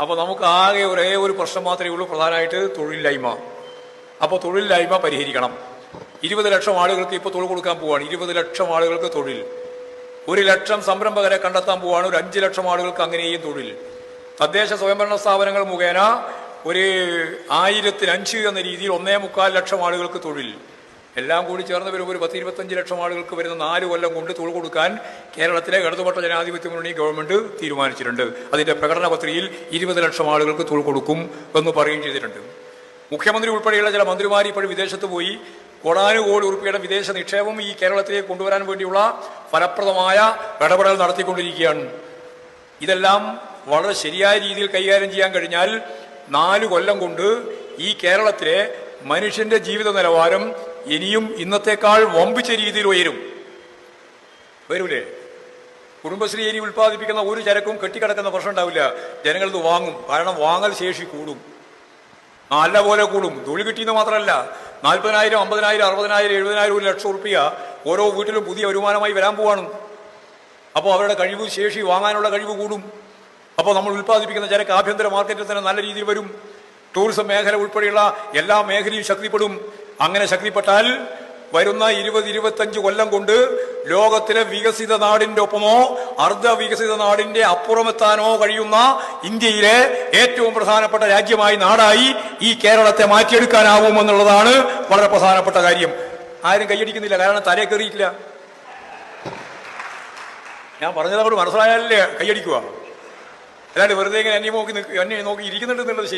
അപ്പോൾ നമുക്ക് ആകെ ഒരേ ഒരു പ്രശ്നം മാത്രമേ ഉള്ളൂ, പ്രധാനമായിട്ട് തൊഴിലില്ലായ്മ. അപ്പോൾ തൊഴിലില്ലായ്മ പരിഹരിക്കണം. 20 ലക്ഷം ആളുകൾക്ക് ഇപ്പോൾ തൊഴിൽ കൊടുക്കാൻ പോവുകയാണ്. 20 ലക്ഷം ആളുകൾക്ക് തൊഴിൽ. 1 ലക്ഷം സംരംഭകരെ കണ്ടെത്താൻ പോവുകയാണ്. ഒരു 5 ലക്ഷം ആളുകൾക്ക് അങ്ങനെയും തൊഴിൽ. തദ്ദേശ സ്വയംഭരണ സ്ഥാപനങ്ങൾ മുഖേന ഒരു 1005 എന്ന രീതിയിൽ 1.25 ലക്ഷം ആളുകൾക്ക് തൊഴിൽ. എല്ലാം കൂടി ചേർന്ന് വരുമ്പോൾ ഒരു 10-25 ലക്ഷം ആളുകൾക്ക് വരുന്ന 4 കൊല്ലം കൊണ്ട് തൊഴിൽ കൊടുക്കാൻ കേരളത്തിലെ ഇടതുപക്ഷ ജനാധിപത്യ മുന്നണി ഗവൺമെന്റ് തീരുമാനിച്ചിട്ടുണ്ട്. അതിന്റെ പ്രകടന പത്രികയിൽ 20 ലക്ഷം ആളുകൾക്ക് തൊഴിൽ കൊടുക്കും എന്ന് പറയുകയും ചെയ്തിട്ടുണ്ട്. മുഖ്യമന്ത്രി ഉൾപ്പെടെയുള്ള ചില മന്ത്രിമാർ ഇപ്പോഴും വിദേശത്ത് പോയി കോടാനുകോടി ഉറുപ്പിയുടെ വിദേശ നിക്ഷേപം ഈ കേരളത്തിലേക്ക് കൊണ്ടുവരാൻ വേണ്ടിയുള്ള ഫലപ്രദമായ ഇടപെടൽ നടത്തിക്കൊണ്ടിരിക്കുകയാണ്. ഇതെല്ലാം വളരെ ശരിയായ രീതിയിൽ കൈകാര്യം ചെയ്യാൻ കഴിഞ്ഞാൽ 4 കൊല്ലം കൊണ്ട് ഈ കേരളത്തിലെ മനുഷ്യന്റെ ജീവിത നിലവാരം ഇനിയും ഇന്നത്തേക്കാൾ വമ്പിച്ച രീതിയിൽ വരൂലേ? കുടുംബശ്രീ ഇനി ഉൽപ്പാദിപ്പിക്കുന്ന ഒരു ചരക്കും കെട്ടിക്കിടക്കുന്ന പ്രശ്നം ഉണ്ടാവില്ല. ജനങ്ങളിത് വാങ്ങും. കാരണം വാങ്ങൽ ശേഷി കൂടും, നല്ല പോലെ കൂടും. തൊഴിൽ കിട്ടിയെന്ന് മാത്രമല്ല, 40,000, 50,000, 60,000, 70,000, 1 ലക്ഷം റുപ്യ ഓരോ വീട്ടിലും പുതിയ വരുമാനമായി വരാൻ പോവാണ്. അപ്പോൾ അവരുടെ കഴിവ് ശേഷി, വാങ്ങാനുള്ള കഴിവ് കൂടും. അപ്പോൾ നമ്മൾ ഉൽപ്പാദിപ്പിക്കുന്ന ചരക്ക് ആഭ്യന്തര മാർക്കറ്റിൽ തന്നെ നല്ല രീതിയിൽ വരും. ടൂറിസം മേഖല ഉൾപ്പെടെയുള്ള എല്ലാ മേഖലയും ശക്തിപ്പെടും. അങ്ങനെ ശക്തിപ്പെട്ടാൽ വരുന്ന 20-25 കൊല്ലം കൊണ്ട് ലോകത്തിലെ വികസിത നാടിന്റെ ഒപ്പമോ അർദ്ധ വികസിത നാടിന്റെ അപ്പുറമെത്താനോ കഴിയുന്ന ഇന്ത്യയിലെ ഏറ്റവും പ്രധാനപ്പെട്ട രാജ്യമായി, നാടായി ഈ കേരളത്തെ മാറ്റിയെടുക്കാനാവുമെന്നുള്ളതാണ് വളരെ പ്രധാനപ്പെട്ട കാര്യം. ആരും കൈയടിക്കുന്നില്ല, കാരണം തലേ കയറിയിട്ടില്ല. ഞാൻ പറഞ്ഞത് അങ്ങോട്ട് മനസ്സിലായാലല്ലേ കൈയടിക്കുക. അല്ലാണ്ട് വെറുതെ ഇങ്ങനെ എന്നെ നോക്കി ഇരിക്കുന്നുണ്ടെന്നുള്ളത്